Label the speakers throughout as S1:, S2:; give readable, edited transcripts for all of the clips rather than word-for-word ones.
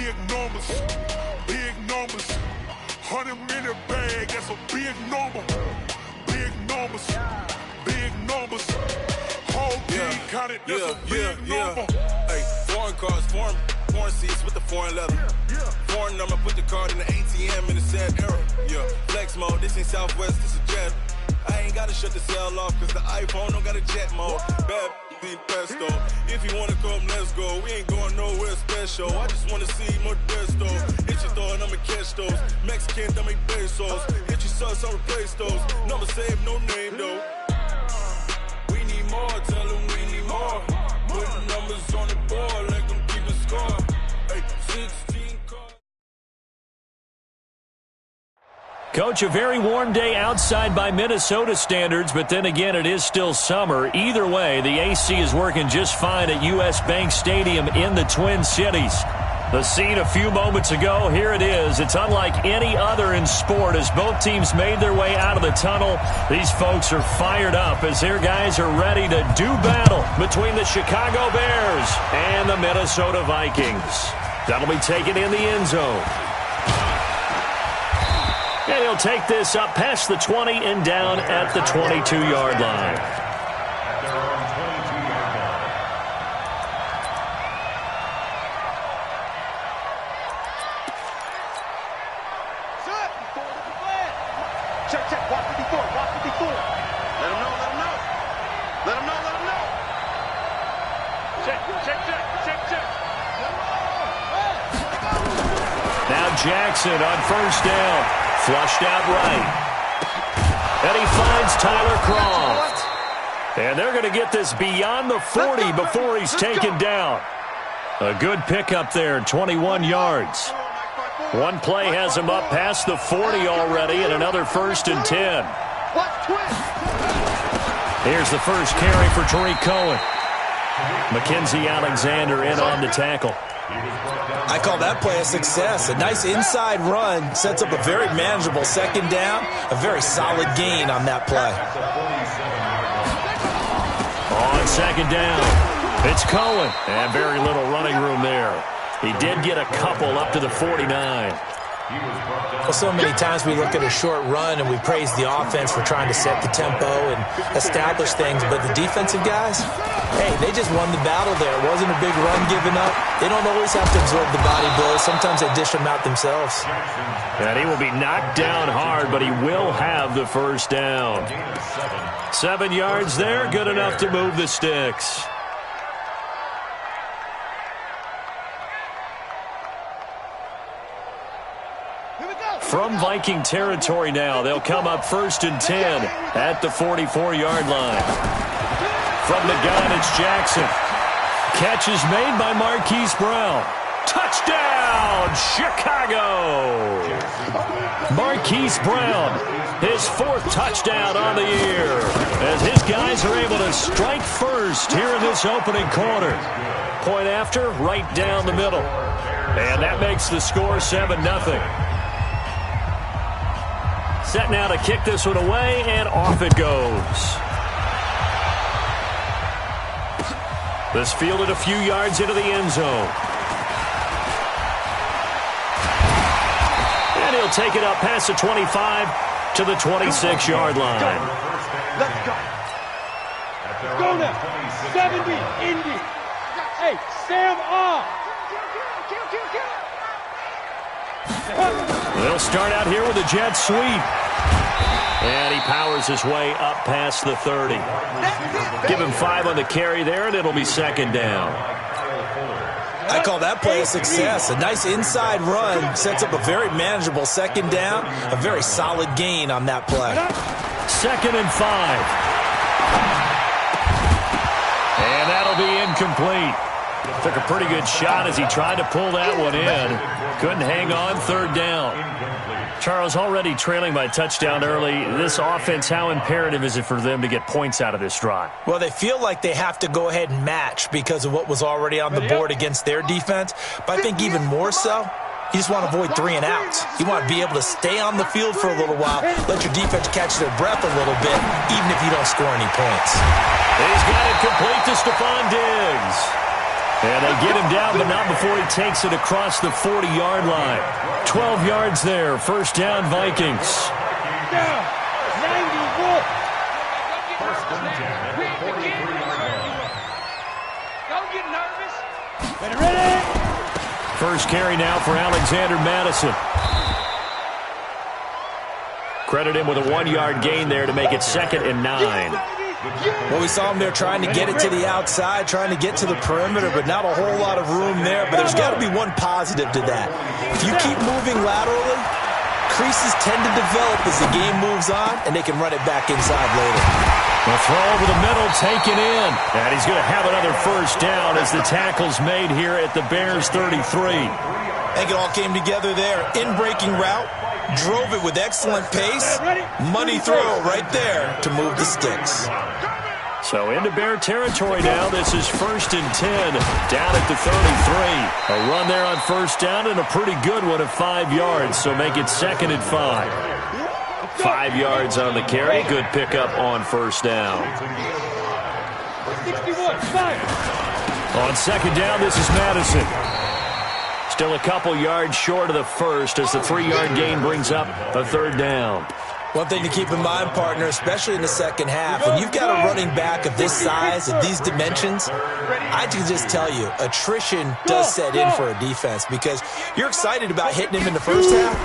S1: big numbers, big numbers. 100-minute bag, that's a big number. Big numbers, big numbers. Whole team counted, that's a big number.
S2: Hey, foreign cars, foreign seats with the foreign leather. Foreign number, put the card in the ATM in the sad era. Yeah, flex mode, this ain't Southwest, this is jet. I ain't gotta shut the cell off, cause the iPhone don't got a jet mode. Bad be pesto. If you wanna come, let's go. We ain't going nowhere special. I just wanna see more desto. Hit your throw and I'ma catch those. Mexican, I make pesos. Hit your sauce, I'll replace those. Number save, no name though. We need more, tell them we need more. Put the numbers on the board, let them keep the score. Hey, 16 cards.
S3: Coach, a very warm day outside by Minnesota standards, but then again, it is still summer. Either way, the AC is working just fine at U.S. Bank Stadium in the Twin Cities. The scene a few moments ago, here it is. It's unlike any other in sport as both teams made their way out of the tunnel. These folks are fired up as their guys are ready to do battle between the Chicago Bears and the Minnesota Vikings. That'll be taken in the end zone. And he'll take this up past the 20 and down at the 22-yard line.
S4: Check, check, walk 54, walk 54. Let him know, let him know. Let him know, let him know. Check, check, check, check, check.
S3: Now Jackson on first down. Flushed out right. And he finds Tyler Croft. And they're going to get this beyond the 40 before he's taken down. A good pickup there, 21 yards. One play has him up past the 40 already, and another 1st and 10. Here's the first carry for Tariq Cohen. Mackenzie Alexander in on the tackle.
S5: I call that play a success. A nice inside run sets up a very manageable second down. A very solid gain on that play.
S3: On second down, it's Cohen. And very little running room there. He did get a couple up to the 49.
S5: Well, so many times we look at a short run and we praise the offense for trying to set the tempo and establish things, but the defensive guys, hey, they just won the battle there. It wasn't a big run given up. They don't always have to absorb the body blows. Sometimes they dish them out themselves.
S3: And he will be knocked down hard, but he will have the first down. 7 yards there, good enough to move the sticks. From Viking territory now, they'll come up 1st and 10 at the 44-yard line. From the gun, it's Jackson. Catch is made by Marquise Brown. Touchdown, Chicago! Marquise Brown, his 4th touchdown on the year, as his guys are able to strike first here in this opening quarter. Point after, right down the middle. And that makes the score 7-0. Set now to kick this one away, and off it goes. This fielded a few yards into the end zone. And he'll take it up past the 25 to the 26-yard line.
S4: Let's go. Go now. 70, Indy. Hey, Sam off.
S3: They'll start out here with a jet sweep. And he powers his way up past the 30. Give him 5 on the carry there, and it'll be 2nd down.
S5: I call that play a success. A nice inside run sets up a very manageable second down. A very solid gain on that play.
S3: 2nd and 5. And that'll be incomplete. Took a pretty good shot as he tried to pull that one in. Couldn't hang on, 3rd down. Charles, already trailing by touchdown early. This offense, how imperative is it for them to get points out of this drive?
S5: Well, they feel like they have to go ahead and match because of what was already on the board against their defense. But I think even more so, you just want to avoid 3 and outs. You want to be able to stay on the field for a little while, let your defense catch their breath a little bit, even if you don't score any points.
S3: He's got it complete to Stephon Diggs. And they get him down, but not before he takes it across the 40-yard line. 12 yards there. First down, Vikings.
S4: Down. 91. Don't get nervous. Ready?
S3: First carry now for Alexander Madison. Credit him with a 1-yard gain there to make it 2nd and 9.
S5: Well, we saw him there trying to get it to the outside, trying to get to the perimeter, but not a whole lot of room there. But there's got to be one positive to that. If you keep moving laterally, creases tend to develop as the game moves on, and they can run it back inside later.
S3: The throw over the middle taken in. And he's going to have another first down as the tackle's made here at the Bears 33.
S5: I think it all came together there. In-breaking route, drove it with excellent pace. Money throw right there to move the sticks.
S3: So into Bear territory now. This is 1st and 10 down at the 33. A run there on first down and a pretty good one of 5 yards. So make it 2nd and 5. 5 yards on the carry. Good pickup on first down.
S4: 61, fire.
S3: On second down, this is Madison. Still a couple yards short of the first as the 3-yard gain brings up a 3rd down.
S5: One thing to keep in mind, partner, especially in the second half, when you've got a running back of this size, of these dimensions, I can just tell you, attrition does set in for a defense because you're excited about hitting him in the first half.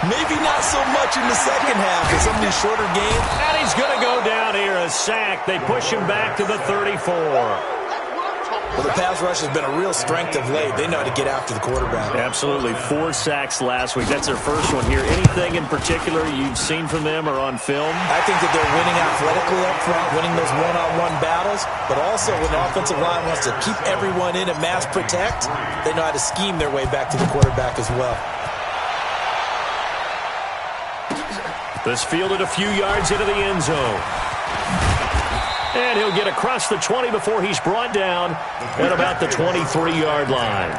S5: Maybe not so much in the second half with some of these shorter games.
S3: And he's going to go down here, a sack. They push him back to the 34.
S5: Well, the pass rush has been a real strength of late. They know how to get after the quarterback.
S3: Absolutely. 4 sacks last week. That's their first one here. Anything in particular you've seen from them or on film?
S5: I think that they're winning athletically up front, winning those one-on-one battles, but also when the offensive line wants to keep everyone in and mass protect, they know how to scheme their way back to the quarterback as well.
S3: This fielded a few yards into the end zone. And he'll get across the 20 before he's brought down at about the 23-yard line.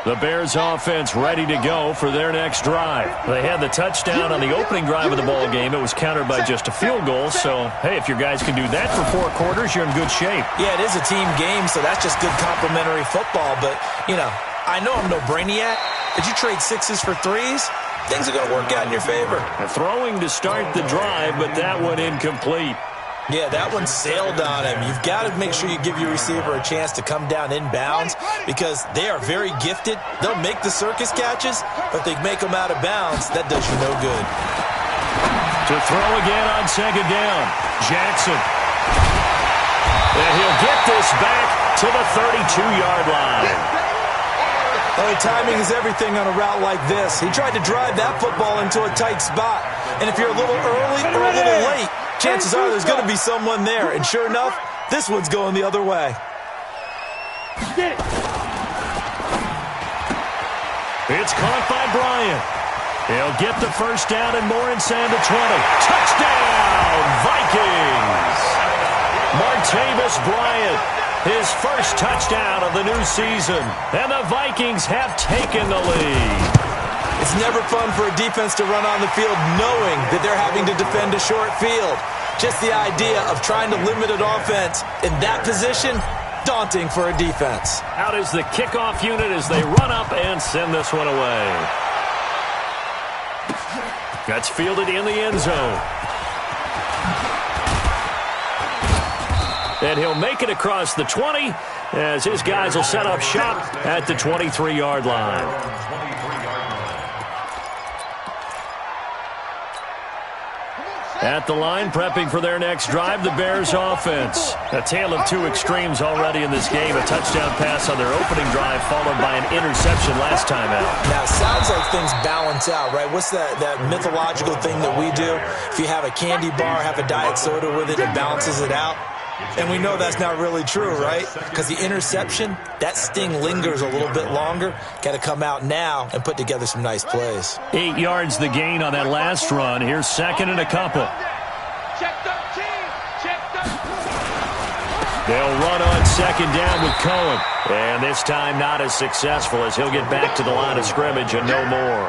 S3: The Bears offense ready to go for their next drive. They had the touchdown on the opening drive of the ball game. It was countered by just a field goal. So, hey, if your guys can do that for 4 quarters, you're in good shape.
S5: Yeah, it is a team game, so that's just good complimentary football. But, you know, I know I'm no brainiac, but you trade 6s for 3s, things are going to work out in your favor.
S3: Throwing to start the drive, but that one incomplete.
S5: Yeah, that one sailed on him. You've got to make sure you give your receiver a chance to come down inbounds because they are very gifted. They'll make the circus catches, but if they make them out of bounds, that does you no good.
S3: To throw again on second down, Jackson. And he'll get this back to the 32-yard line.
S5: Oh, timing is everything on a route like this. He tried to drive that football into a tight spot. And if you're a little early or a little late, chances are there's going to be someone there. And sure enough, this one's going the other way.
S4: Get it.
S3: It's caught by Bryant. He'll get the first down and more inside the 20. Touchdown, Vikings! Martavis Bryant, his first touchdown of the new season. And the Vikings have taken the lead.
S5: It's never fun for a defense to run on the field knowing that they're having to defend a short field. Just the idea of trying to limit an offense in that position, daunting for a defense.
S3: Out is the kickoff unit as they run up and send this one away. That's fielded in the end zone. And he'll make it across the 20 as his guys will set up shop at the 23-yard line. At the line, prepping for their next drive, the Bears offense. A tale of 2 extremes already in this game. A touchdown pass on their opening drive, followed by an interception last time out.
S5: Now, it sounds like things balance out, right? What's that mythological thing that we do? If you have a candy bar, have a diet soda with it, it balances it out. And we know that's not really true, right? Because the interception, that sting lingers a little bit longer. Got to come out now and put together some nice plays.
S3: 8 yards the gain on that last run. Here's second and a couple.
S4: Check 13. Check 13.
S3: They'll run on second down with Cohen. And this time not as successful as he'll get back to the line of scrimmage and no more.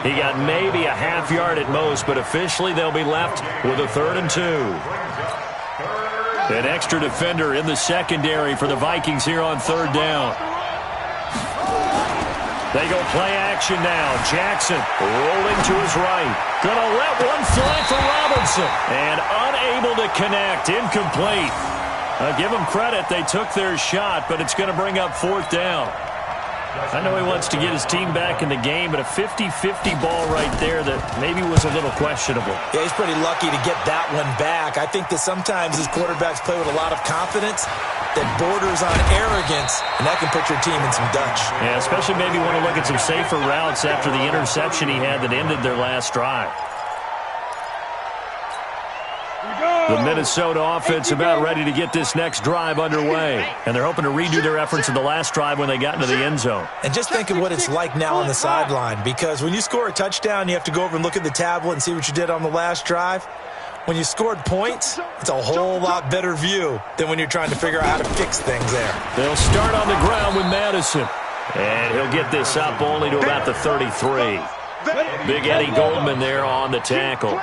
S3: He got maybe a half yard at most, but officially they'll be left with a 3rd and 2. An extra defender in the secondary for the Vikings here on 3rd down. They go play action now. Jackson rolling to his right. Gonna let one fly for Robinson. And unable to connect. Incomplete. Give them credit. They took their shot, but it's going to bring up 4th down. I know he wants to get his team back in the game, but a 50-50 ball right there that maybe was a little questionable.
S5: Yeah, he's pretty lucky to get that one back. I think that sometimes his quarterbacks play with a lot of confidence that borders on arrogance, and that can put your team in some Dutch.
S3: Yeah, especially maybe want to look at some safer routes after the interception he had that ended their last drive. The Minnesota offense about ready to get this next drive underway. And they're hoping to redo their efforts in the last drive when they got into the end zone.
S5: And just think of what it's like now on the sideline, because when you score a touchdown, you have to go over and look at the tablet and see what you did on the last drive. When you scored points, it's a whole lot better view than when you're trying to figure out how to fix things there.
S3: They'll start on the ground with Madison. And he'll get this up only to about the 33. Big Eddie Goldman there on the tackle.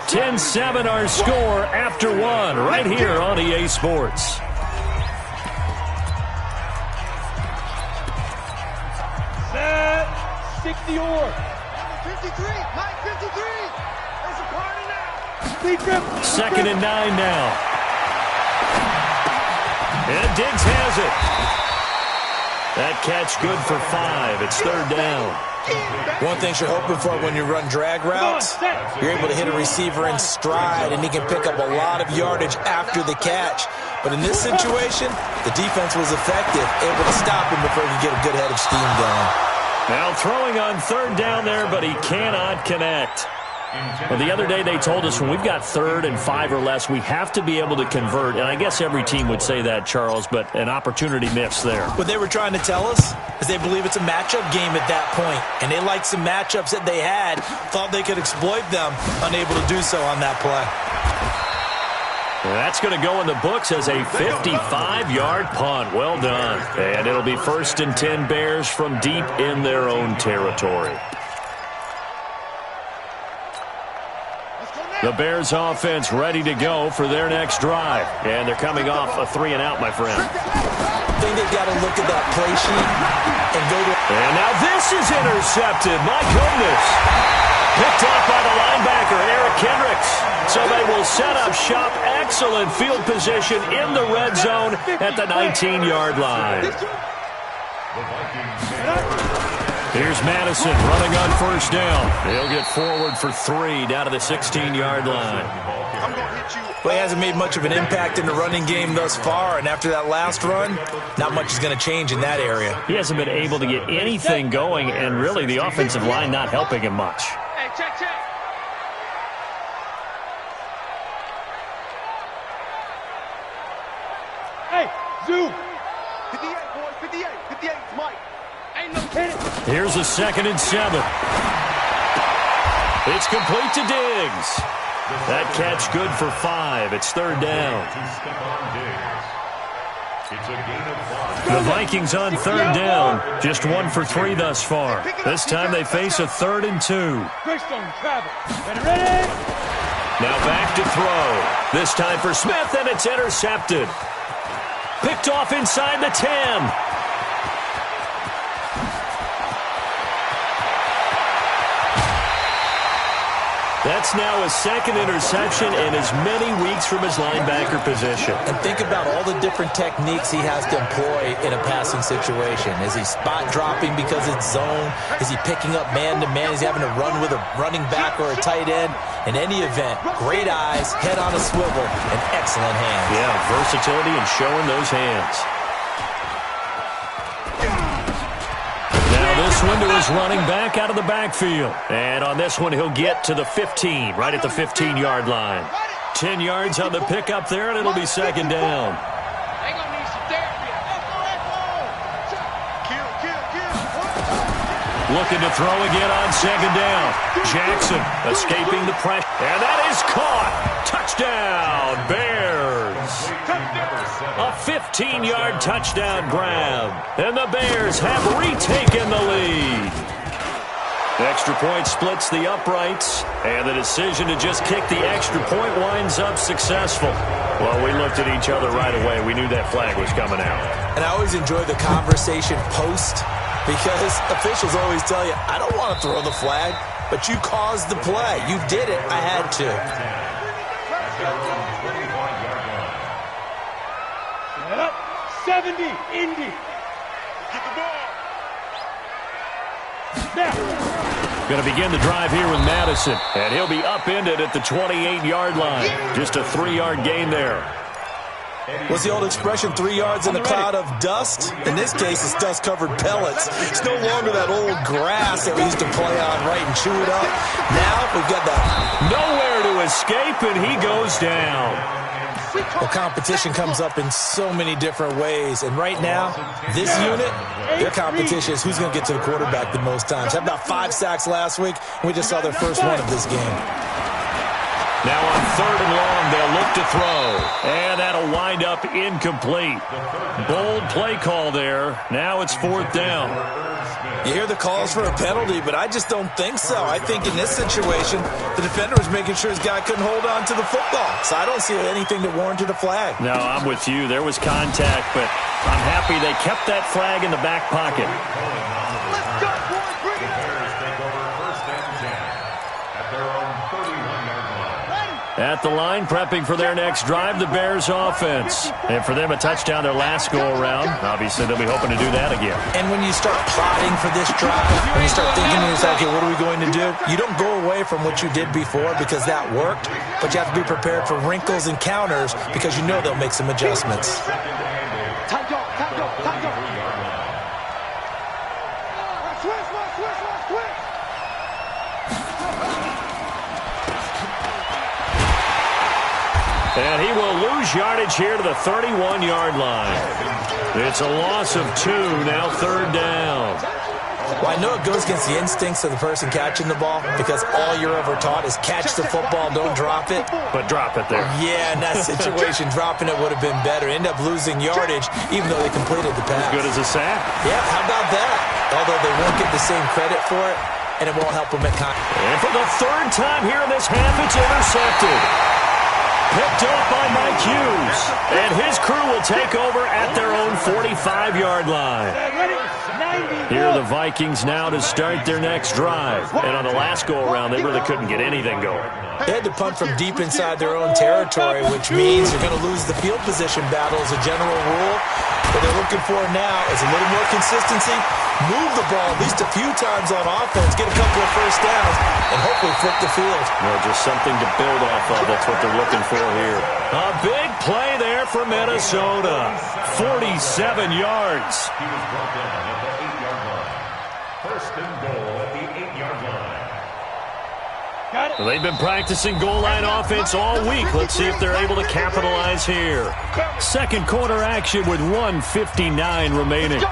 S3: 10-7 our score after 1 right here on EA Sports.
S4: Set 60 or 53, Mike 53. There's a party now.
S3: 2nd and 9 now. And Diggs has it. That catch good for 5. It's 3rd down.
S5: One thing you're hoping for when you run drag routes, you're able to hit a receiver in stride, and he can pick up a lot of yardage after the catch. But in this situation, the defense was effective, able to stop him before he could get a good head of steam going.
S3: Now throwing on 3rd down there, but he cannot connect. Well, the other day they told us when we've got 3rd and 5 or less, we have to be able to convert. And I guess every team would say that, Charles, but an opportunity missed there.
S5: What they were trying to tell us is they believe it's a matchup game at that point. And they liked some matchups that they had, thought they could exploit them, unable to do so on that play.
S3: That's going to go in the books as a 55-yard punt. Well done. And it'll be 1st and 10 Bears from deep in their own territory. The Bears offense ready to go for their next drive. And they're coming off a 3-and-out, my friend.
S5: I think they've got to look at that play sheet and go to...
S3: And now this is intercepted. My goodness. Picked off by the linebacker, Eric Kendricks. So they will set up shop. Excellent field position in the red zone at the 19-yard line. Here's Madison running on 1st down. He'll get forward for 3 down to the 16-yard line.
S5: Well, he hasn't made much of an impact in the running game thus far, and after that last run, not much is going to change in that area.
S3: He hasn't been able to get anything going, and really the offensive line not helping him much.
S4: Hey, check. Hey, zoom. 58, boys, 58, 58, Mike. Ain't no kidding.
S3: Here's a 2nd and 7. It's complete to Diggs. That catch good for 5. It's 3rd down. The Vikings on 3rd down. Just 1 for 3 thus far. This time they face a 3rd and 2.
S4: Greystone travel. Ready?
S3: Now back to throw. This time for Smith, and it's intercepted. Picked off inside the 10. That's now his 2nd interception in as many weeks from his linebacker position.
S5: And think about all the different techniques he has to employ in a passing situation. Is he spot dropping because it's zone? Is he picking up man-to-man? Is he having to run with a running back or a tight end? In any event, great eyes, head on a swivel, and excellent hands.
S3: Yeah, versatility and showing those hands. Now this one to his running back out of the backfield. And on this one, he'll get to the 15, right at the 15-yard line. 10 yards on the pickup there, and it'll be 2nd down. Looking to throw again on 2nd down. Jackson escaping the pressure. And that is caught. Touchdown, Bears. A 15-yard touchdown grab. And the Bears have retaken the lead. Extra point splits the uprights, and the decision to just kick the extra point winds up successful. Well, we looked at each other right away. We knew that flag was coming out.
S5: And I always enjoy the conversation post, because officials always tell you, I don't want to throw the flag, but you caused the play. You did it. I had to.
S4: Set up. 70, Indy. Get the ball. Now.
S3: Going to begin the drive here with Madison, and he'll be upended at the 28-yard line. Just a 3-yard gain there.
S5: What's the old expression, 3 yards in a cloud of dust? In this case, it's dust-covered pellets. It's no longer that old grass that we used to play on, right, and chew it up. Now we've got that.
S3: Nowhere to escape, and he goes down.
S5: Well, competition comes up in so many different ways. And right now, this unit, their competition is who's going to get to the quarterback the most times. Had about 5 sacks last week, and we just saw their first one of this game.
S3: Now on 3rd and long, they'll look to throw. And that'll wind up incomplete. Bold play call there. Now it's 4th down.
S5: You hear the calls for a penalty, but I just don't think so. I think in this situation, the defender was making sure his guy couldn't hold on to the football. So I don't see anything that warranted a flag.
S3: No, I'm with you. There was contact, but I'm happy they kept that flag in the back pocket.
S4: Let's go, boys. Bring it on.
S1: Take over 1st and 10 at their own 31-yard line.
S3: At the line, prepping for their next drive, the Bears offense. And for them, a touchdown their last go-around. Obviously, they'll be hoping to do that again.
S5: And when you start plotting for this drive, when you start thinking to yourself, okay, what are we going to do? You don't go away from what you did before because that worked, but you have to be prepared for wrinkles and counters because you know they'll make some adjustments.
S4: Time go. Switch.
S3: And he will lose yardage here to the 31-yard line. It's a loss of 2, now 3rd down.
S5: Well, I know it goes against the instincts of the person catching the ball because all you're ever taught is catch the football, don't drop it.
S3: But drop it there.
S5: Yeah, in that situation, dropping it would have been better. End up losing yardage even though they completed the pass.
S3: As good as a sack.
S5: Yeah, how about that? Although they won't get the same credit for it, and it won't help them at times.
S3: And for the 3rd time here in this half, it's intercepted. Picked up by Mike Hughes. And his crew will take over at their own 45-yard line. Here are the Vikings now to start their next drive. And on the last go-around, they really couldn't get anything going.
S5: They had to punt from deep inside their own territory, which means you're going to lose the field position battle as a general rule. What they're looking for now is a little more consistency, move the ball at least a few times on offense, get a couple of first downs, and hopefully flip the field.
S3: Well, just something to build off of. That's what they're looking for here. A big play there for Minnesota. 47 yards.
S1: He was brought down at the 8-yard line. 1st and goal at the 8-yard line.
S3: Well, they've been practicing goal line offense all week. Let's see if they're able to capitalize here. Second quarter action with 1:59 remaining.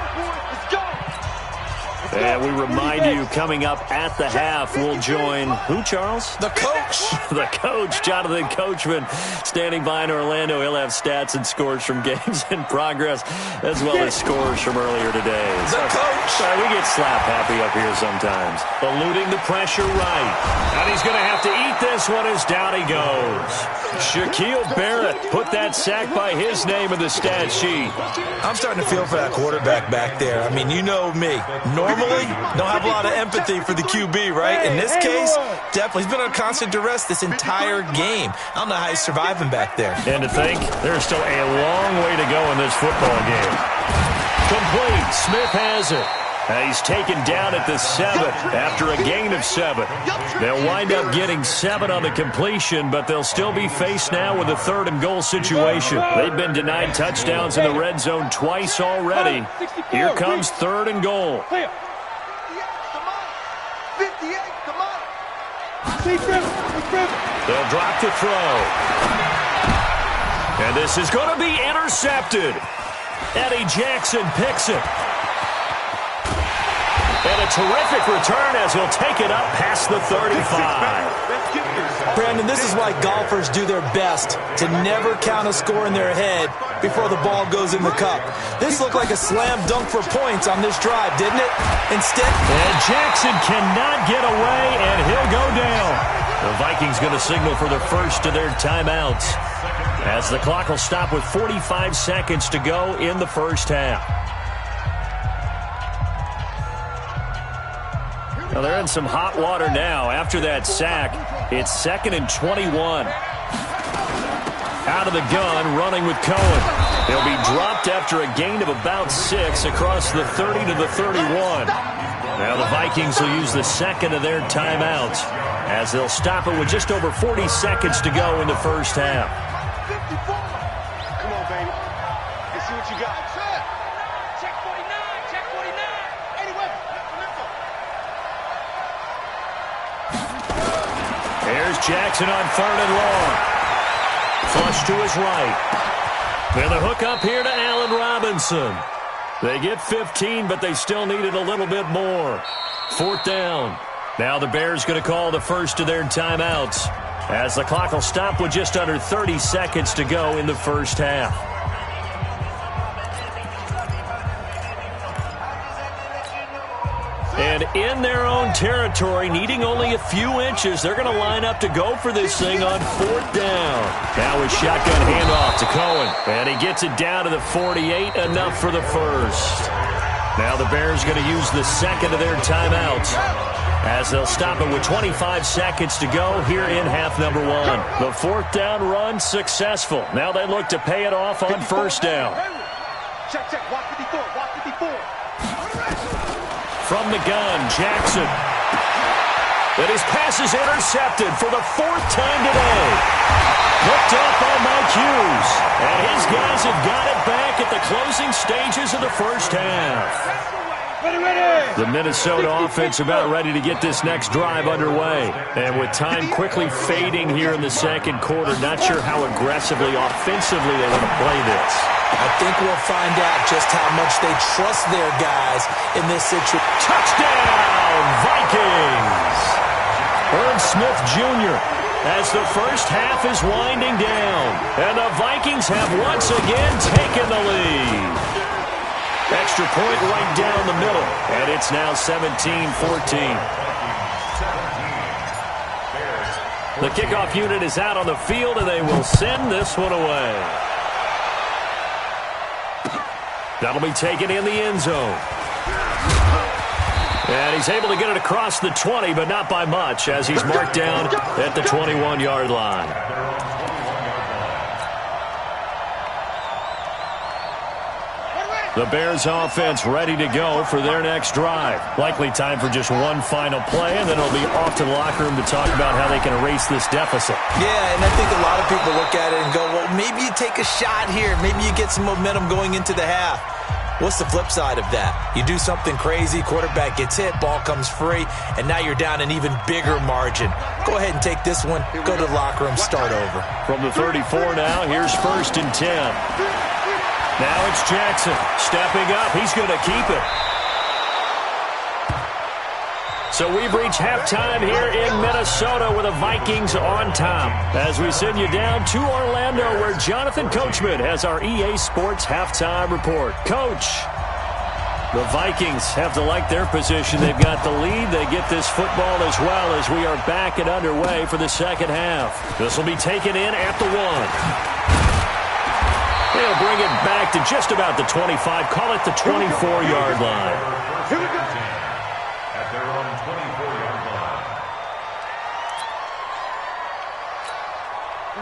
S3: And we remind you, coming up at the half, we'll join who, Charles?
S5: The coach.
S3: The coach, Jonathan Coachman, standing by in Orlando. He'll have stats and scores from games in progress, as well as scores from earlier today.
S5: The coach.
S3: Sorry, we get slap happy up here sometimes. Eluding the pressure right. And he's going to have to eat this one as down he goes. Shaquille Barrett put that sack by his name in the stat sheet.
S5: I'm starting to feel for that quarterback back there. I mean, you know me. Normally, don't have a lot of empathy for the QB, right? In this case, definitely. He's been on constant duress this entire game. I don't know how he's surviving back there.
S3: And to think, there's still a long way to go in this football game. Complete. Smith has it. He's taken down at the 7 after a gain of 7. They'll wind up getting 7 on the completion, but they'll still be faced now with a 3rd and goal situation. They've been denied touchdowns in the red zone twice already. Here comes 3rd and goal.
S4: 58, come on.
S3: They'll drop to throw. And this is going to be intercepted. Eddie Jackson picks it. And a terrific return as he'll take it up past the 35.
S5: Brandon, this is why golfers do their best to never count a score in their head before the ball goes in the cup. This looked like a slam dunk for points on this drive, didn't it? Instead...
S3: And Jackson cannot get away, and he'll go down. The Vikings going to signal for the first of their timeouts, as the clock will stop with 45 seconds to go in the first half. Well, they're in some hot water now. After that sack, it's 2nd and 21. Out of the gun, running with Cohen. He'll be dropped after a gain of about 6 across the 30 to the 31. Now the Vikings will use the second of their timeouts, as they'll stop it with just over 40 seconds to go in the first half.
S4: Come on, baby. Let's see what you got. Check 49. Check 49. Anyway,
S3: There's Jackson on 3rd and long. Flush to his right. And the hook up here to Allen Robinson. They get 15, but they still needed a little bit more. 4th down. Now the Bears going to call the first of their timeouts, as the clock will stop with just under 30 seconds to go in the first half. And in their own territory, needing only a few inches, they're going to line up to go for this thing on 4th down. Now a shotgun handoff to Cohen, and he gets it down to the 48, enough for the first. Now the Bears going to use the second of their timeouts, as they'll stop it with 25 seconds to go here in half number 1. The 4th down run successful. Now they look to pay it off on 1st down.
S4: check, walk 54, walk 54.
S3: From the gun, Jackson. But his pass is intercepted for the 4th time today. Hooked up on Mike Hughes. And his guys have got it back at the closing stages of the first half. The Minnesota offense about ready to get this next drive underway. And with time quickly fading here in the second quarter, not sure how aggressively, offensively they want to play this.
S5: I think we'll find out just how much they trust their guys in this situation.
S3: Touchdown, Vikings! Herb Smith Jr. as the first half is winding down. And the Vikings have once again taken the lead. Extra point right down the middle. And it's now 17-14. The kickoff unit is out on the field, and they will send this one away. That'll be taken in the end zone. And he's able to get it across the 20, but not by much, as he's marked down at the 21-yard line. The Bears offense ready to go for their next drive. Likely time for just one final play, and then it'll be off to the locker room to talk about how they can erase this deficit.
S5: Yeah, and I think a lot of people look at it and go, well, maybe you take a shot here. Maybe you get some momentum going into the half. What's the flip side of that? You do something crazy, quarterback gets hit, ball comes free, and now you're down an even bigger margin. Go ahead and take this one, go to the locker room, start over.
S3: From the 34 now, here's 1st and 10. Now it's Jackson stepping up. He's going to keep it. So we've reached halftime here in Minnesota with the Vikings on top, as we send you down to Orlando, where Jonathan Coachman has our EA Sports halftime report. Coach, the Vikings have to like their position. They've got the lead. They get this football as well, as we are back and underway for the second half. This will be taken in at the 1. They'll bring it back to just about the 25, call it the 24-yard line.
S4: Here we go.
S6: At their own 24-yard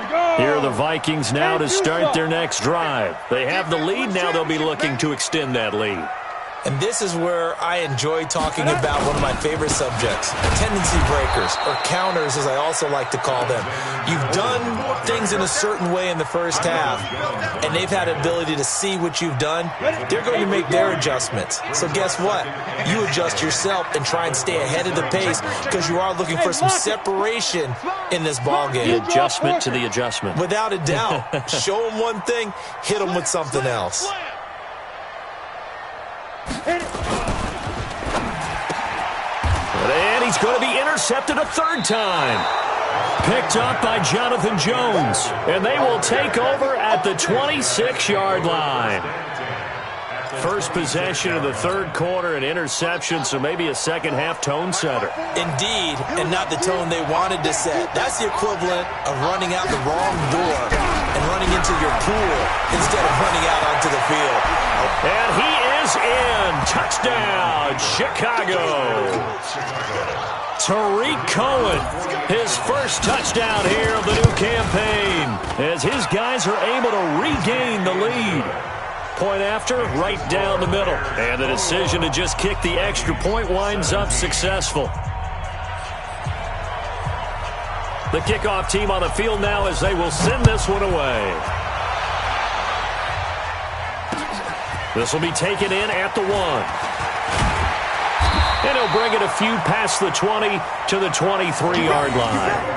S6: line.
S3: Here are the Vikings now to start their next drive. They have the lead. Now they'll be looking to extend that lead.
S5: And this is where I enjoy talking about one of my favorite subjects, tendency breakers, or counters as I also like to call them. You've done things in a certain way in the first half, and they've had the ability to see what you've done. They're going to make their adjustments. So guess what? You adjust yourself and try and stay ahead of the pace, because you are looking for some separation in this ballgame.
S3: The adjustment to the adjustment.
S5: Without a doubt. Show them one thing, hit them with something else.
S3: he's going to be intercepted a third time. Picked up by Jonathan Jones. And they will take over at the 26-yard line. First possession of the third quarter, an interception, so maybe a second-half tone setter.
S5: Indeed, and not the tone they wanted to set. That's the equivalent of running out the wrong door and running into your pool instead of running out onto the field.
S3: And he is in. Touchdown, Chicago. Tariq Cohen, his first touchdown here of the new campaign, as his guys are able to regain the lead. Point after, right down the middle. And the decision to just kick the extra point winds up successful. The kickoff team on the field now as they will send this one away. This will be taken in at the 1. And he'll bring it a few past the 20 to the 23-yard line.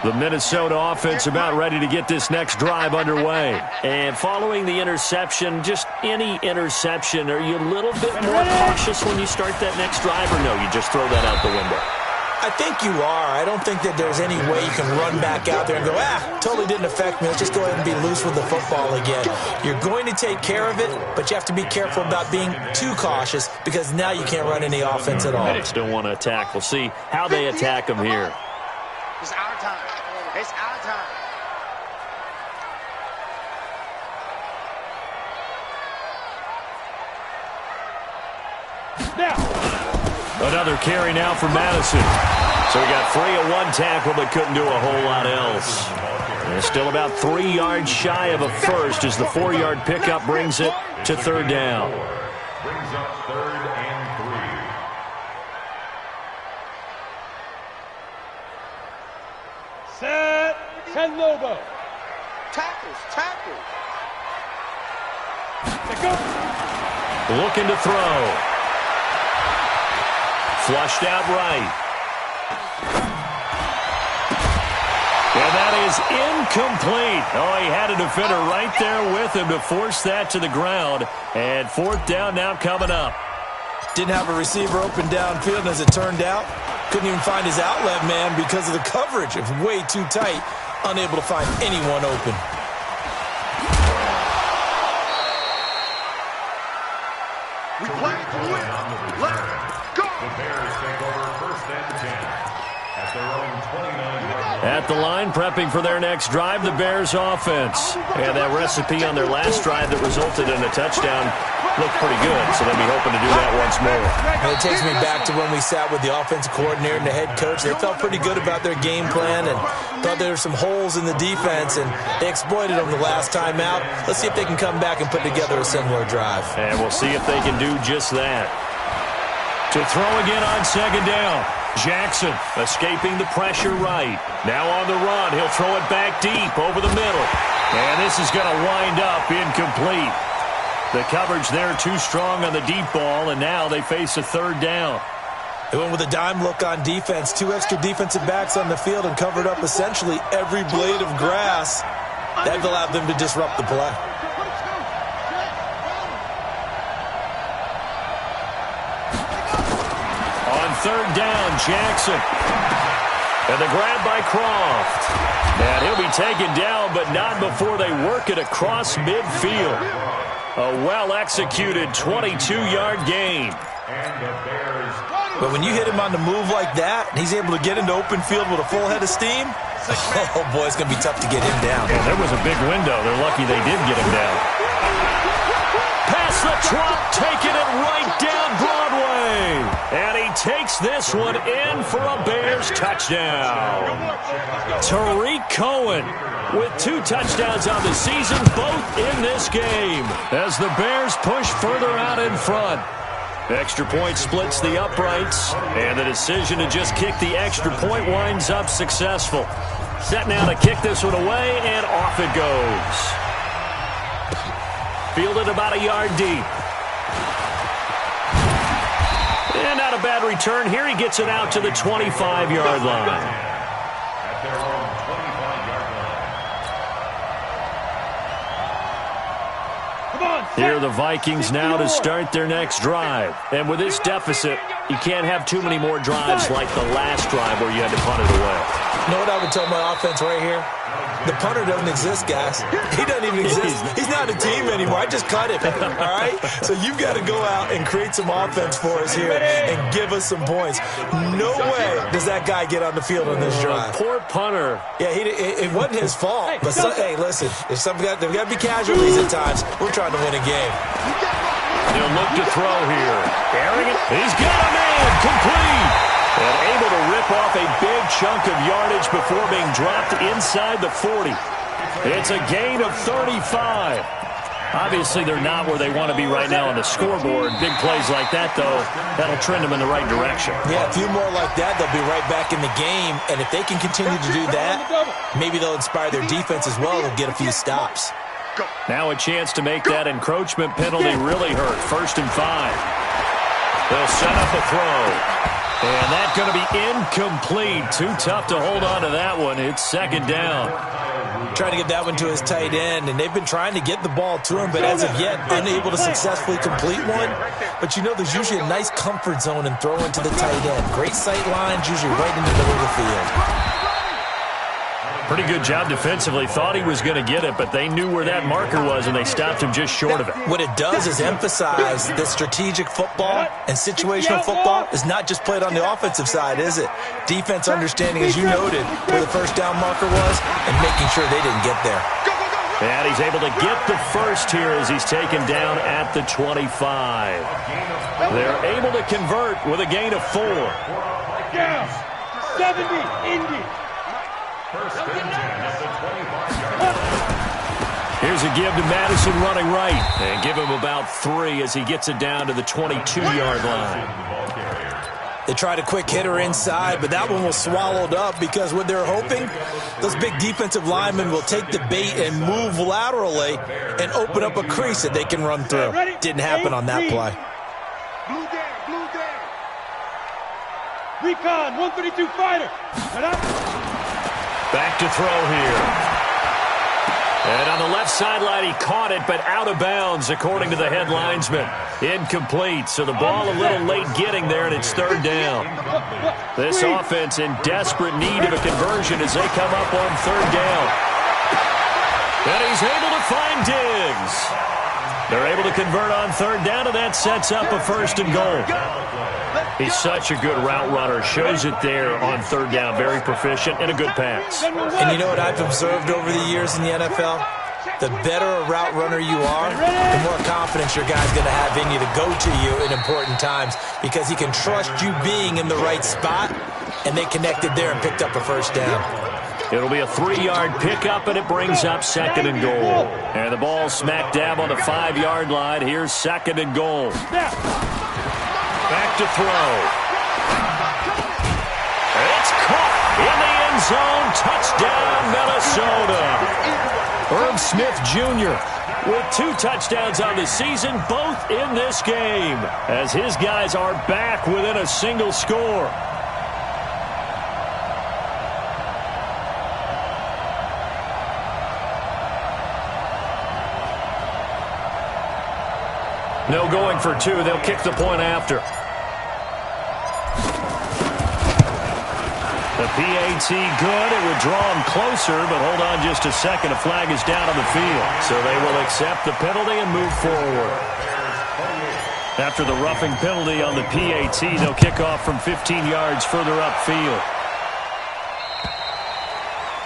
S3: The Minnesota offense about ready to get this next drive underway. And following the interception, just any interception, are you a little bit more cautious when you start that next drive, or no, you just throw that out the window?
S5: I think you are. I don't think that there's any way you can run back out there and go, totally didn't affect me. Let's just go ahead and be loose with the football again. You're going to take care of it, but you have to be careful about being too cautious because now you can't run any offense at all.
S3: They still want to attack. We'll see how they attack them here.
S4: It's our time. It's our time.
S3: Another carry now for Madison. So we got 3 of 1 tackle, but couldn't do a whole lot else. And still about 3 yards shy of a first as the 4-yard pickup brings it to third down.
S6: Brings up 3rd and 3.
S7: Set. Send Lobo.
S4: Tackles.
S3: Looking to throw. Flushed out right. And that is incomplete. Oh, he had a defender right there with him to force that to the ground. And 4th down now coming up.
S5: Didn't have a receiver open downfield, and as it turned out, couldn't even find his outlet man because of the coverage. It was way too tight, unable to find anyone open.
S4: We play to win. Let's go.
S6: The Bears take over 1st and 10 at their own 29-yard line.
S3: At the line, prepping for their next drive, the Bears offense. And that recipe on their last drive that resulted in a touchdown looked pretty good, so they'll be hoping to do that once more.
S5: And it takes me back to when we sat with the offensive coordinator and the head coach. They felt pretty good about their game plan and thought there were some holes in the defense, and they exploited them the last time out. Let's see if they can come back and put together a similar drive.
S3: And we'll see if they can do just that. To throw again on 2nd down. Jackson escaping the pressure right. Now on the run. He'll throw it back deep over the middle. And this is going to wind up incomplete. The coverage there too strong on the deep ball, and now they face a 3rd down.
S5: They went with a dime look on defense. 2 extra defensive backs on the field and covered up essentially every blade of grass. That allowed them to disrupt the play.
S3: On 3rd down, Jackson. And the grab by Croft. And he'll be taken down, but not before they work it across midfield. A well-executed 22-yard gain.
S5: But when you hit him on the move like that, and he's able to get into open field with a full head of steam, oh, boy, it's going to be tough to get him down.
S3: Yeah, there was a big window. They're lucky they did get him down. Past the trot, taking it right down Broadway. And he takes this one in for a Bears touchdown. Tariq Cohen with 2 touchdowns on the season, both in this game, as the Bears push further out in front. Extra point splits the uprights, and the decision to just kick the extra point winds up successful. Set now to kick this one away, and off it goes. Fielded about a yard deep. And not a bad return here. He gets it out to the 25-yard line.
S6: At their own
S3: Here are the Vikings now to start their next drive. And with this deficit, you can't have too many more drives like the last drive where you had to punt it away.
S5: You know what I would tell my offense right here? The punter doesn't exist, guys. He doesn't even exist. He's not a team anymore. I just cut him, all right? So you've got to go out and create some offense for us here and give us some points. No way does that guy get on the field on this drive.
S3: Poor punter.
S5: Yeah, it wasn't his fault. But, hey, listen, there's got to be casualties at times. We're trying to win a game.
S3: He'll look to throw here. Airing it. He's got a man. Complete. And able to rip off a big chunk of yardage before being dropped inside the 40. It's a gain of 35. Obviously, they're not where they want to be right now on the scoreboard. Big plays like that, though, that'll trend them in the right direction.
S5: Yeah, a few more like that, they'll be right back in the game. And if they can continue to do that, maybe they'll inspire their defense as well and get a few stops.
S3: Now a chance to make that encroachment penalty really hurt. 1st and 5. They'll set up a throw. And that's going to be incomplete. Too tough to hold on to that one. It's 2nd down.
S5: Trying to get that one to his tight end, and they've been trying to get the ball to him, but as of yet, unable to successfully complete one. But you know, there's usually a nice comfort zone in throwing to the tight end. Great sight lines, usually right in the middle of the field.
S3: Pretty good job defensively. Thought he was going to get it, but they knew where that marker was, and they stopped him just short of it.
S5: What it does is emphasize that strategic football and situational football is not just played on the offensive side, is it? Defense understanding, as you noted, where the 1st down marker was and making sure they didn't get there.
S3: And he's able to get the first here as he's taken down at the 25. They're able to convert with a gain of 4.
S7: Down. 70, Indy.
S6: 1st and 10 at the 25.
S3: Here's a give to Madison running right. And give him about 3 as he gets it down to the 22-yard line.
S5: They tried a quick hitter inside, but that one was swallowed up because what they're hoping, those big defensive linemen will take the bait and move laterally and open up a crease that they can run through. Didn't happen on that play.
S7: Blue down. Recon, 132 fighter.
S3: Back to throw here. And on the left sideline, he caught it, but out of bounds, according to the head linesman. Incomplete, so the ball a little late getting there, and it's 3rd down. This offense in desperate need of a conversion as they come up on 3rd down. And he's able to find Diggs. They're able to convert on 3rd down, and that sets up a 1st and goal. He's such a good route runner. Shows it there on 3rd down. Very proficient and a good pass.
S5: And you know what I've observed over the years in the NFL? The better a route runner you are, the more confidence your guy's going to have in you to go to you in important times because he can trust you being in the right spot, and they connected there and picked up a 1st down.
S3: It'll be a 3-yard pickup, and it brings up 2nd and goal. And the ball smack dab on the 5-yard line. Here's 2nd and goal. Back to throw. It's caught in the end zone. Touchdown, Minnesota. Herb Smith Jr. with 2 touchdowns on the season, both in this game, as his guys are back within a single score. No going for 2. They'll kick the point after. The PAT good. It would draw him closer, but hold on just a second. A flag is down on the field. So they will accept the penalty and move forward. After the roughing penalty on the PAT, they'll kick off from 15 yards further upfield.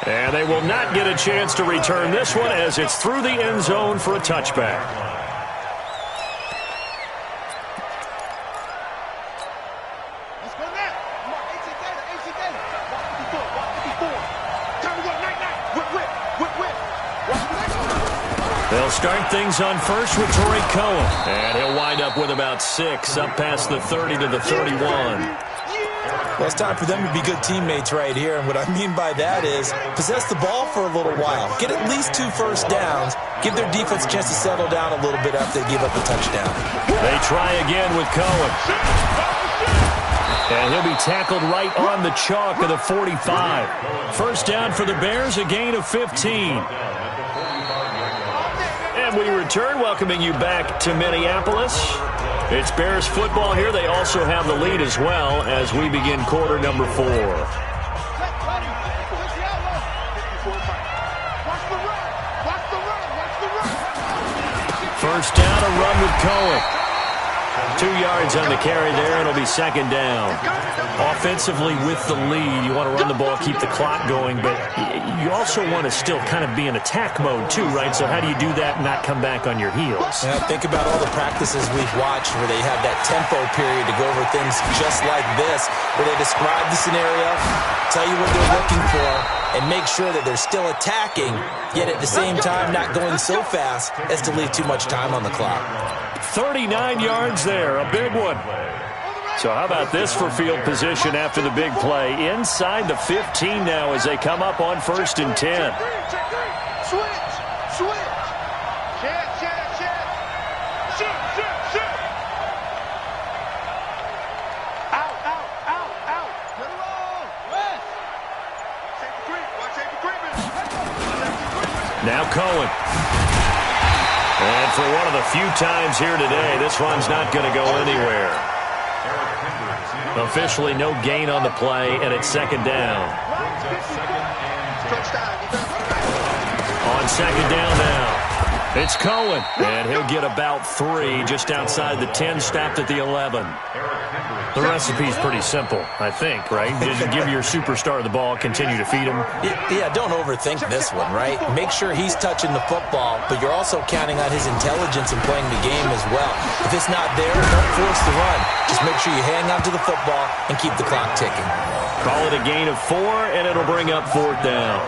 S3: And they will not get a chance to return this one as it's through the end zone for a touchback. They'll start things on first with Torrey Cohen. And he'll wind up with about 6, up past the 30 to the 31.
S5: Well, it's time for them to be good teammates right here. And what I mean by that is possess the ball for a little while. Get at least 2 first downs. Give their defense a chance to settle down a little bit after they give up a touchdown.
S3: They try again with Cohen. And he'll be tackled right on the chalk of the 45. First down for the Bears, a gain of 15. And we return, welcoming you back to Minneapolis. It's Bears football here. They also have the lead as well as we begin quarter number 4. First down, a run with Cohen. 2 yards on the carry there, and it'll be second down. Offensively with the lead, you want to run the ball, keep the clock going, but you also want to still kind of be in attack mode too, right? So how do you do that and not come back on your heels?
S5: Yeah, think about all the practices we've watched where they have that tempo period to go over things just like this, where they describe the scenario, tell you what they're looking for, and make sure that they're still attacking, yet at the same time not going so fast as to leave too much time on the clock.
S3: 39 yards there, a big one. So how about this for field position after the big play? Inside the 15 now as they come up on 1st and 10. Now Cohen. And for one of the few times here today, this run's not going to go anywhere. Officially no gain on the play, and it's second down. On second down now, it's Cohen. And he'll get about 3 just outside the 10, stopped at the 11. The recipe's pretty simple, I think, right? Just give your superstar the ball, continue to feed him.
S5: Yeah, don't overthink this one, right? Make sure he's touching the football, but you're also counting on his intelligence in playing the game as well. If it's not there, don't force the run. Just make sure you hang on to the football and keep the clock ticking.
S3: Call it a gain of 4, and it'll bring up 4th down.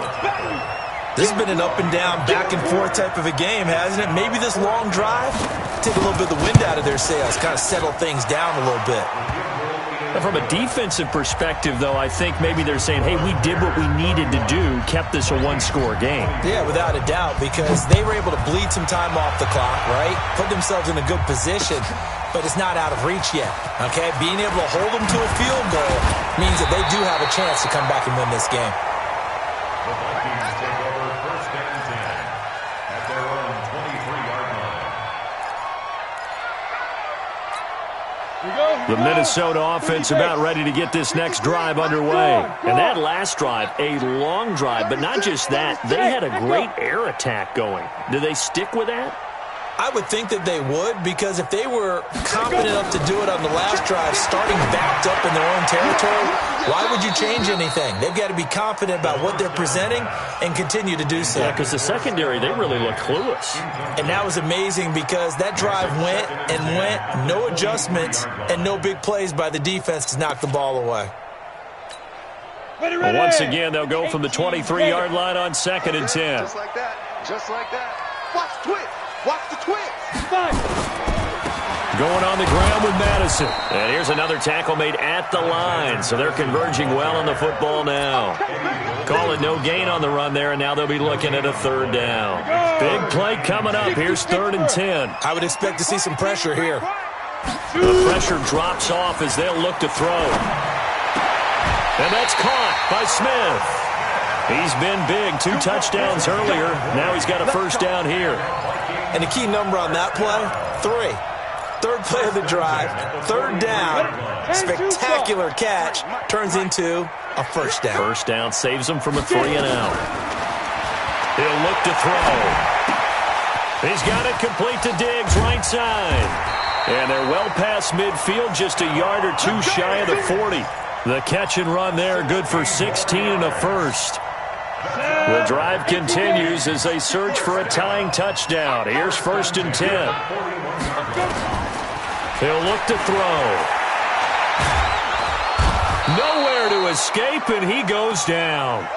S5: This has been an up-and-down, back-and-forth type of a game, hasn't it? Maybe this long drive, take a little bit of the wind out of their sails, kind of settle things down a little bit.
S3: And from a defensive perspective, though, I think maybe they're saying, hey, we did what we needed to do, kept this a one-score game.
S5: Yeah, without a doubt, because they were able to bleed some time off the clock, right? Put themselves in a good position, but it's not out of reach yet, okay? Being able to hold them to a field goal means that they do have a chance to come back and win this game.
S6: The Vikings take over 1st and 10 at their own 23-yard line.
S3: The Minnesota offense about ready to get this next drive underway. And that last drive, a long drive, but not just that. They had a great air attack going. Do they stick with that?
S5: I would think that they would, because if they were confident enough to do it on the last drive, starting backed up in their own territory, why would you change anything? They've got to be confident about what they're presenting and continue to do so.
S3: Yeah, because the secondary, they really look clueless.
S5: And that was amazing because that drive went and went, no adjustments, and no big plays by the defense to knock the ball away.
S3: Well, once again, they'll go from the 23-yard line on 2nd and 10.
S4: Just like that. Just like that. Watch the twist. Watch the twist.
S3: Going on the ground with Madison. And here's another tackle made at the line. So they're converging well on the football now. Call it no gain on the run there, and now they'll be looking at a 3rd down. Big play coming up. Here's 3rd and 10.
S5: I would expect to see some pressure here.
S3: The pressure drops off as they'll look to throw. And that's caught by Smith. He's been big. 2 touchdowns earlier. Now he's got a 1st down here.
S5: And the key number on that play, 3. 3rd play of the drive, 3rd down, spectacular catch, turns into a 1st down.
S3: 1st down saves him from a 3 and out. He'll look to throw. He's got it complete to Diggs, right side. And they're well past midfield, just a yard or 2 shy of the 40. The catch and run there, good for 16 and a 1st. The drive continues as they search for a tying touchdown. Here's 1st and 10. He'll look to throw. Nowhere to escape, and he goes down.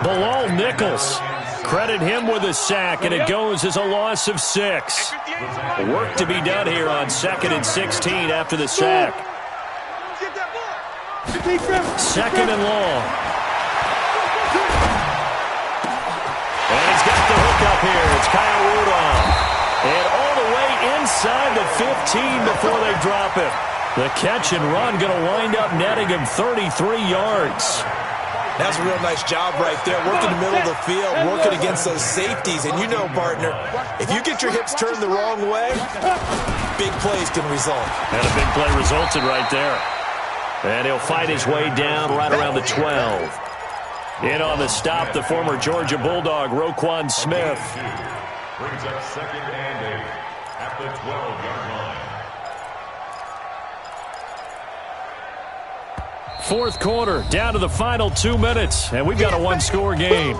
S3: Bilal Nichols. Credit him with a sack, and it goes as a loss of 6. Work to be done here on 2nd and 16 after the sack. 2nd and long. And he's got the hook up here. It's Kyle Rudolph. And all the way inside the 15 before they drop it. The catch and run going to wind up netting him 33 yards.
S5: That's a real nice job right there, working the middle of the field, working against those safeties. And you know, partner, if you get your hips turned the wrong way, big plays can result.
S3: And a big play resulted right there. And he'll fight his way down right around the 12. In on the stop, the former Georgia Bulldog, Roquan Smith.
S6: Brings up 2nd and 8 at the 12-yard line.
S3: Fourth quarter, down to the final 2 minutes, and we've got a one-score game.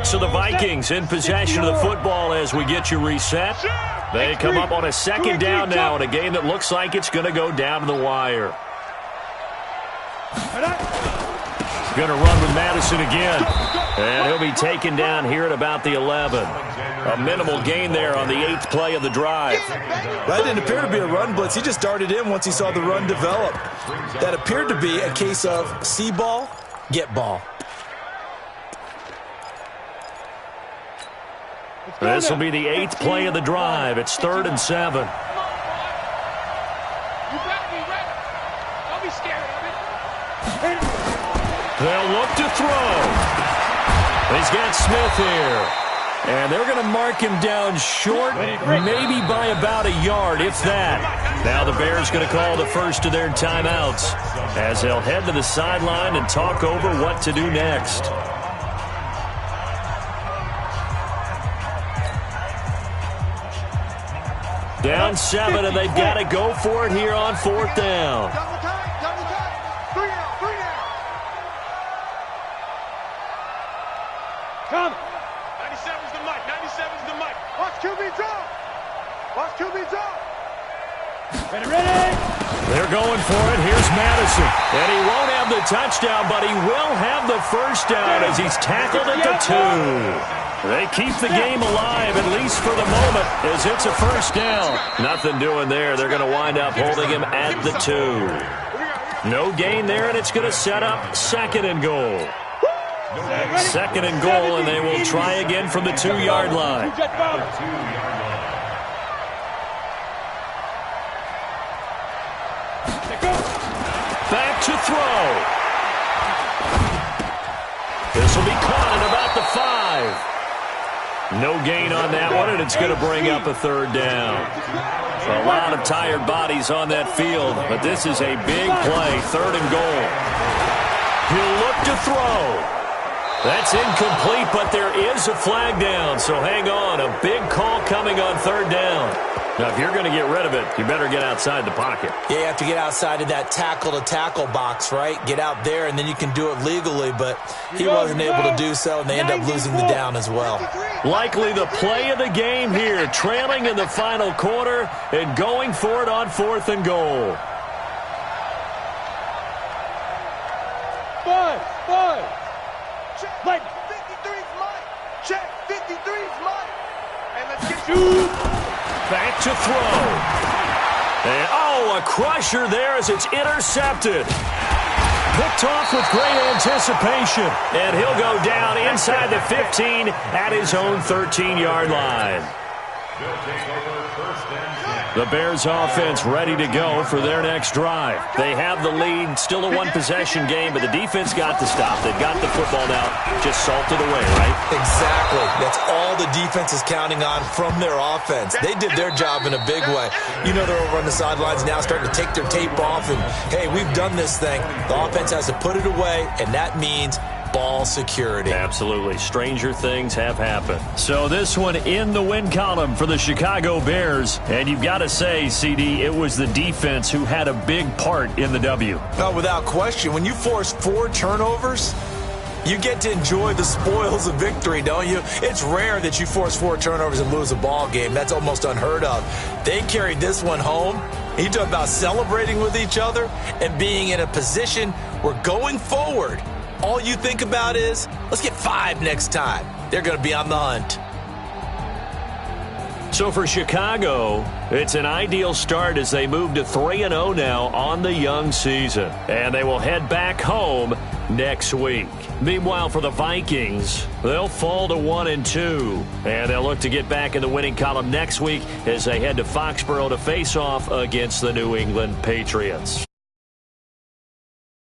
S3: So the Vikings in possession of the football as we get you reset. They come up on a second down now in a game that looks like it's going to go down to the wire. Going to run with Madison again. And he'll be taken down here at about the 11. A minimal gain there on the 8th play of the drive.
S5: That didn't appear to be a run blitz. He just darted in once he saw the run develop. That appeared to be a case of see ball, get ball.
S3: This will be the 8th play of the drive. It's 3rd and 7. They'll look to throw. He's got Smith here. And they're going to mark him down short, maybe by about a yard, if that. Now the Bears going to call the first of their timeouts as they'll head to the sideline and talk over what to do next. Down 7, and they've got to go for it here on 4th down.
S7: Come.
S4: 97's the mic. 97's the mic.
S7: Watch QB drop. Watch QB drop. Ready.
S3: They're going for it. Here's Madison. And he won't have the touchdown, but he will have the first down as he's tackled at the 2. They keep the game alive, at least for the moment, as it's a first down. Nothing doing there. They're going to wind up holding him at the 2. No gain there, and it's going to set up 2nd and goal. 2nd and goal, and they will try again from the 2-yard line. Back to throw. This will be caught at about the 5. No gain on that one, and it's going to bring up a 3rd down. A lot of tired bodies on that field, but this is a big play, 3rd and goal. He'll look to throw. That's incomplete, but there is a flag down, so hang on. A big call coming on 3rd down. Now, if you're going to get rid of it, you better get outside the pocket.
S5: Yeah, you have to get outside of that tackle-to-tackle box, right? Get out there, and then you can do it legally, but he wasn't able to do so, and they end up losing the down as well.
S3: Likely the play of the game here, trailing in the final quarter and going for it on 4th and goal.
S7: 5.
S4: Check. 53's Mike. Check. 53's Mike. And let's get
S3: Back to throw. And, a crusher there as it's intercepted. Picked off with great anticipation. And he'll go down inside the 15 at his own 13-yard line. The Bears offense ready to go for their next drive. They have the lead, still a one-possession game, but the defense got the stop. They've got the football now, just salted away, right?
S5: Exactly. That's all the defense is counting on from their offense. They did their job in a big way. You know, they're over on the sidelines now starting to take their tape off, and, hey, we've done this thing. The offense has to put it away, and that means ball security.
S3: Absolutely. Stranger things have happened. So this one in the win column for the Chicago Bears. And you've got to say, CD, it was the defense who had a big part in the W.
S5: No, without question. When you force 4 turnovers, you get to enjoy the spoils of victory, don't you? It's rare that you force 4 turnovers and lose a ball game. That's almost unheard of. They carried this one home. You talk about celebrating with each other and being in a position where going forward, all you think about is, let's get 5 next time. They're going to be on the hunt.
S3: So for Chicago, it's an ideal start as they move to 3-0 now on the young season. And they will head back home next week. Meanwhile, for the Vikings, they'll fall to 1-2. And they'll look to get back in the winning column next week as they head to Foxborough to face off against the New England Patriots.